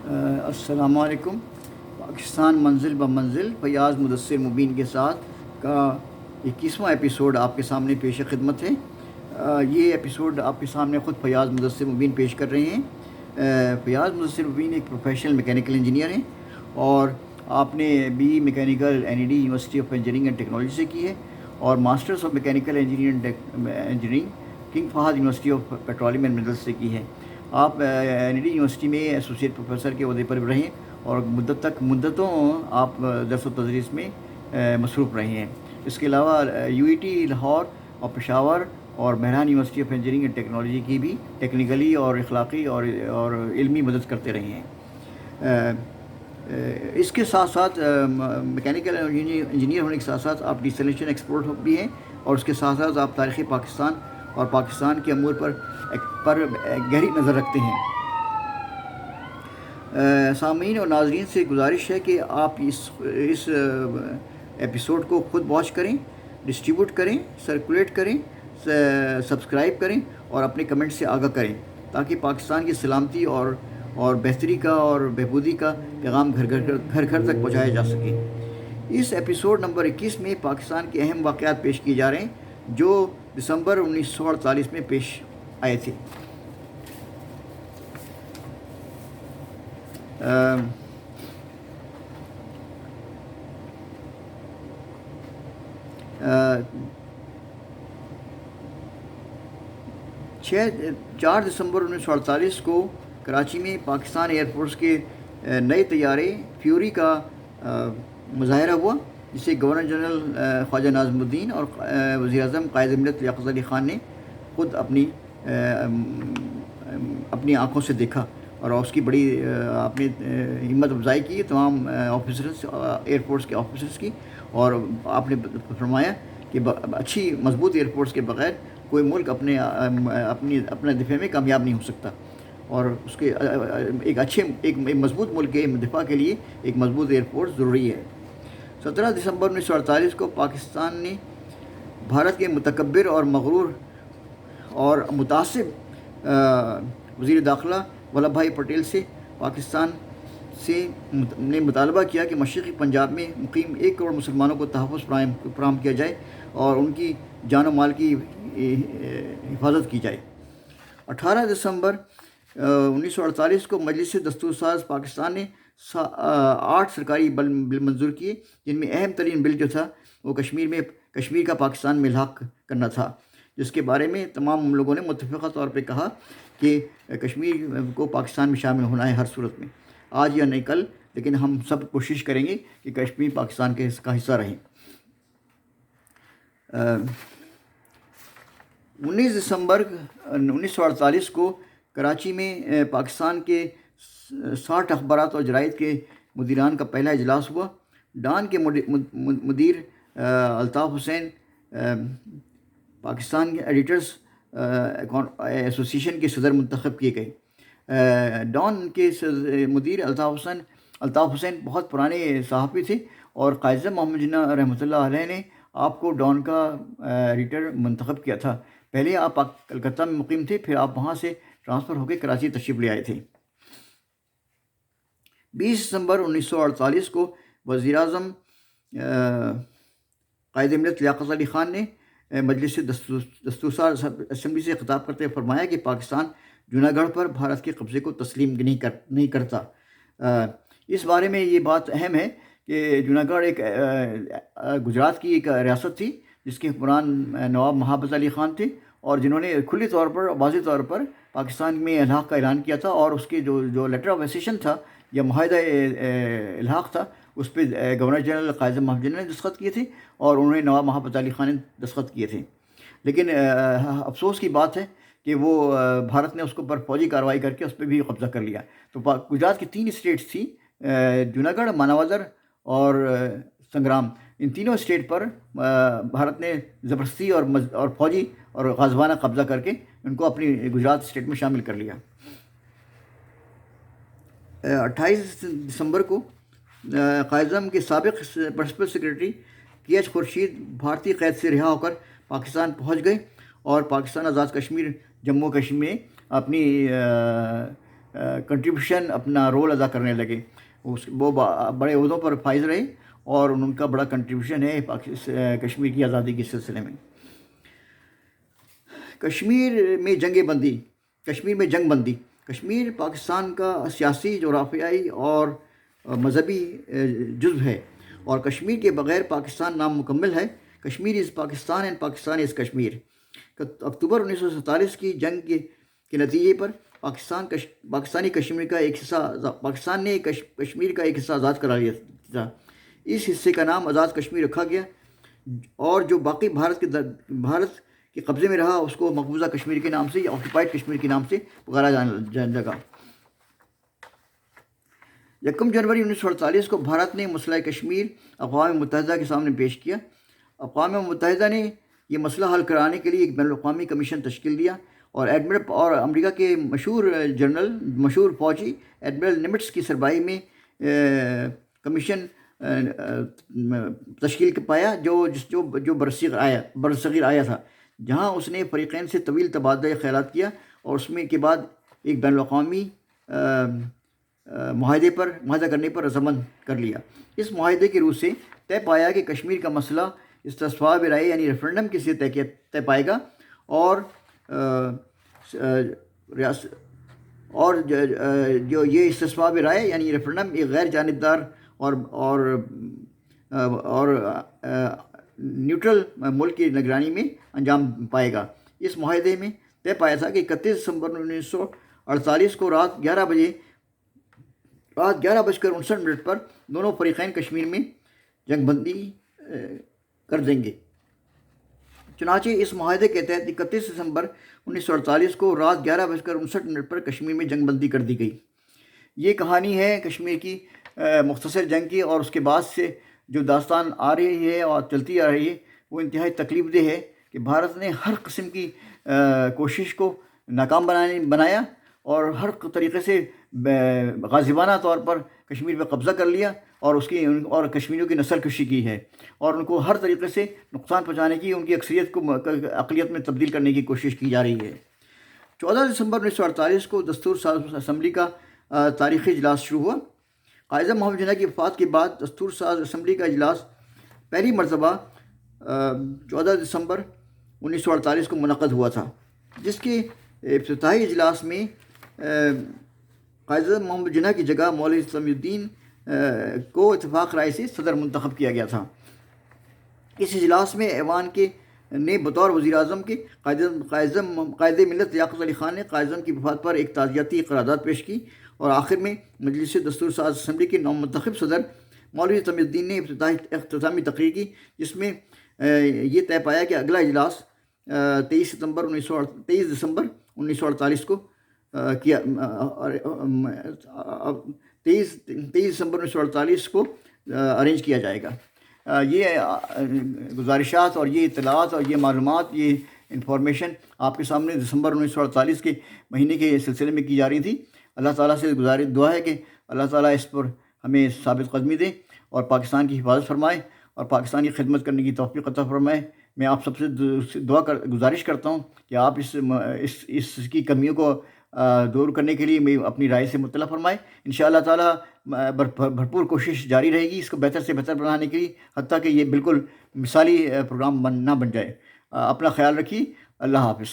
السلام علیکم۔ پاکستان منزل بمنزل فیاض مدثر مبین کے ساتھ کا 21واں ایپیسوڈ آپ کے سامنے پیش خدمت ہے۔ یہ ایپیسوڈ آپ کے سامنے خود فیاض مدثر مبین پیش کر رہے ہیں۔ فیاض مدثر مبین ایک پروفیشنل میکینیکل انجینئر ہیں اور آپ نے B mechanical NED university of engineering and technology سے کی ہے اور masters of mechanical engineering King Fahd university of petroleum and minerals سے کی ہے۔ آپ NED یونیورسٹی میں ایسوسیٹ پروفیسر کے عہدے پر رہے اور مدتوں آپ درس و تدریس میں مصروف رہے ہیں۔ اس کے علاوہ UET لاہور اور پشاور اور بحران university of engineering and technology کی بھی ٹیکنیکلی اور اخلاقی اور علمی مدد کرتے رہے ہیں۔ اس کے ساتھ ساتھ میکینیکل انجینئر ہونے کے ساتھ ساتھ آپ ڈیسلینیشن ایکسپرٹ بھی ہیں اور اس کے ساتھ ساتھ آپ تاریخ پاکستان اور پاکستان کے امور پر گہری نظر رکھتے ہیں۔ سامعین اور ناظرین سے گزارش ہے کہ آپ اس ایپیسوڈ کو خود واچ کریں، ڈسٹریبیوٹ کریں، سرکولیٹ کریں، سبسکرائب کریں اور اپنے کمنٹ سے آگاہ کریں تاکہ پاکستان کی سلامتی اور بہتری کا اور بہبودی کا پیغام گھر گھر تک پہنچایا جا سکے۔ اس ایپیسوڈ نمبر 21 میں پاکستان کے اہم واقعات پیش کیے جا رہے ہیں جو دسمبر 1948 میں پیش آئے تھے۔ چار دسمبر 1948 کو کراچی میں پاکستان ایئر فورس کے نئے طیارے فیوری کا مظاہرہ ہوا جسے گورنر جنرل خواجہ ناظم الدین اور وزیر اعظم قائد ملت لیاقت علی خان نے خود اپنی آنکھوں سے دیکھا اور اس کی بڑی آپ نے ہمت افزائی کی تمام آفیسرز ایئر فورس کے آفیسرز کی، اور آپ نے فرمایا کہ اچھی مضبوط ایئر فورس کے بغیر کوئی ملک اپنے دفاع میں کامیاب نہیں ہو سکتا، اور اس کے ایک مضبوط ملک کے دفاع کے لیے ایک مضبوط ایئر فورس ضروری ہے۔ 17 دسمبر 1948 کو پاکستان نے بھارت کے متکبر اور مغرور اور متعصب وزیر داخلہ ولبھ بھائی پٹیل سے پاکستان نے مطالبہ کیا کہ مشرقی پنجاب میں مقیم 1 کروڑ مسلمانوں کو تحفظ فراہم کیا جائے اور ان کی جان و مال کی حفاظت کی جائے۔ 18 دسمبر 1948 کو مجلس دستور پاکستان نے 8 سرکاری بل منظور کیے، جن میں اہم ترین بل جو تھا وہ کشمیر کا پاکستان میں الحاق کرنا تھا، جس کے بارے میں تمام لوگوں نے متفقہ طور پہ کہا کہ کشمیر کو پاکستان میں شامل ہونا ہے ہر صورت میں، آج یا نہیں کل، لیکن ہم سب کوشش کریں گے کہ کشمیر پاکستان کا حصہ رہیں۔ 19 دسمبر 1948 کو کراچی میں پاکستان کے 60 اخبارات اور جرائد کے مدیران کا پہلا اجلاس ہوا۔ ڈان کے مدیر الطاف حسین پاکستان ایڈیٹرز ایسوسی ایشن کے صدر منتخب کیے گئے۔ ڈان کے مدیر الطاف حسین بہت پرانے صحافی تھے اور قائد اعظم محمد جناح رحمۃ اللہ علیہ نے آپ کو ڈان کا ایڈیٹر منتخب کیا تھا۔ پہلے آپ کلکتہ میں مقیم تھے، پھر آپ وہاں سے ٹرانسفر ہو کے کراچی تشریف لے آئے تھے۔ 20 دسمبر 1948 کو وزیر اعظم قائد ملت لیاقت علی خان نے مجلس دستور اسمبلی سے خطاب کرتے ہوئے فرمایا کہ پاکستان جوناگڑھ پر بھارت کے قبضے کو تسلیم نہیں کرتا۔ اس بارے میں یہ بات اہم ہے کہ جوناگڑھ ایک گجرات کی ایک ریاست تھی جس کے حکمران نواب محبت علی خان تھے، اور جنہوں نے کھلی طور پر واضح طور پر پاکستان میں الحاق کا اعلان کیا تھا، اور اس کے جو لیٹر آف ایسیشن تھا یا معاہدہ الحاق تھا اس پہ گورنر جنرل قائد اعظم محمد جناح نے دستخط کیے تھے اور انہوں نے نواب محبت علی خان نے دستخط کیے تھے، لیکن افسوس کی بات ہے کہ وہ بھارت نے اس کے اوپر فوجی کارروائی کر کے اس پہ بھی قبضہ کر لیا۔ تو گجرات کی 3 اسٹیٹس تھی، جوناگڑھ، ماناوادر اور سنگرام، ان تینوں اسٹیٹ پر بھارت نے زبردستی اور فوجی اور غازوانہ قبضہ کر کے ان کو اپنی گجرات اسٹیٹ میں شامل کر لیا۔ 28 دسمبر کو قائد اعظم کے سابق پرنسپل سیکرٹری KH خورشید بھارتی قید سے رہا ہو کر پاکستان پہنچ گئے اور پاکستان آزاد کشمیر جموں کشمیر میں اپنی کنٹریبیوشن اپنا رول ادا کرنے لگے. وہ بڑے عہدوں پر فائز رہے اور ان کا بڑا کنٹریبیوشن ہے کشمیر کی آزادی کے سلسلے میں. کشمیر میں جنگ بندی. کشمیر پاکستان کا سیاسی، جغرافیائی اور مذہبی جزو ہے، اور کشمیر کے بغیر پاکستان نامکمل ہے. کشمیر از پاکستان اینڈ پاکستان از کشمیر. اکتوبر 1947 کی جنگ کے نتیجے پر پاکستان نے کشمیر کا ایک حصہ آزاد کرا لیا تھا. اس حصے کا نام آزاد کشمیر رکھا گیا، اور جو باقی بھارت کے قبضے میں رہا اس کو مقبوضہ کشمیر کے نام سے یا آکوپائڈ کشمیر کے نام سے پکارا جانے لگا. 1 جنوری 1948 کو بھارت نے مسئلہ کشمیر اقوام متحدہ کے سامنے پیش کیا. اقوام متحدہ نے یہ مسئلہ حل کرانے کے لیے ایک بین الاقوامی کمیشن تشکیل دیا، اور امریکہ کے مشہور فوجی ایڈمرل نمٹس کی سربراہی میں کمیشن تشکیل پایا جو برصغیر آیا تھا، جہاں اس نے فریقین سے طویل تبادلہ خیالات کیا اور اس میں کے بعد ایک بین الاقوامی معاہدہ کرنے پر رضامند کر لیا. اس معاہدے کی روح سے طے پایا کہ کشمیر کا مسئلہ استصواب رائے یعنی ریفرنڈم کے ذریعے طے پائے گا، اور جو یہ استصواب رائے یعنی ریفرنڈم ایک غیر جانبدار اور نیوٹرل ملک کی نگرانی میں انجام پائے گا. اس معاہدے میں طے پایا تھا کہ 31 دسمبر 1948 کو رات 11:59 پر دونوں فریقین کشمیر میں جنگ بندی کر دیں گے. چنانچہ اس معاہدے کے تحت 31 دسمبر 1948 کو رات 11:59 پر کشمیر میں جنگ بندی کر دی گئی. یہ کہانی ہے کشمیر کی مختصر جنگ کی، اور اس کے بعد سے جو داستان آ رہی ہے اور چلتی آ رہی ہے وہ انتہائی تکلیف دہ ہے کہ بھارت نے ہر قسم کی کوشش کو ناکام بنایا اور ہر طریقے سے غازیانہ طور پر کشمیر پہ قبضہ کر لیا، اور کشمیریوں کی نسل کشی کی ہے، اور ان کو ہر طریقے سے نقصان پہنچانے کی، ان کی اکثریت کو اقلیت میں تبدیل کرنے کی کوشش کی جا رہی ہے. 14 دسمبر 1948 کو دستور ساز اسمبلی کا تاریخی اجلاس شروع ہوا. قائد اعظم محمد جناح کی وفات کے بعد دستور ساز اسمبلی کا اجلاس پہلی مرتبہ 14 دسمبر 1948 کو منعقد ہوا تھا، جس کے افتتاحی اجلاس میں قائد اعظم محمد جناح کی جگہ مولوی سمیع الدین کو اتفاق رائے سے صدر منتخب کیا گیا تھا. اس اجلاس میں ایوان نے بطور وزیر اعظم کے قائد ملت لیاقت علی خان نے قائد اعظم کی وفات پر ایک تعزیتی قرارداد پیش کی، اور آخر میں مجلس دستور ساز اسمبلی کے نومنتخب صدر مولوی سمیع الدین نے اختتامی تقریر کی، جس میں یہ طے پایا کہ اگلا اجلاس 23 دسمبر 1948 کو 23 دسمبر 1948 کو ارینج کیا جائے گا. یہ گزارشات اور یہ اطلاعات اور یہ معلومات، یہ انفارمیشن آپ کے سامنے دسمبر 1948 کے مہینے کے سلسلے میں کی جا رہی تھی. اللہ تعالیٰ سے دعا ہے کہ اللہ تعالیٰ اس پر ہمیں ثابت قدمی دے اور پاکستان کی حفاظت فرمائے اور پاکستان کی خدمت کرنے کی توفیق عطا فرمائے. میں آپ سب سے گزارش کرتا ہوں کہ آپ اس کی کمیوں کو دور کرنے کے لیے میں اپنی رائے سے مطلع فرمائیں. انشاءاللہ تعالیٰ بھرپور کوشش جاری رہے گی اس کو بہتر سے بہتر بنانے کے لیے، حتیٰ کہ یہ بالکل مثالی پروگرام نہ بن جائے. اپنا خیال رکھیے. اللہ حافظ.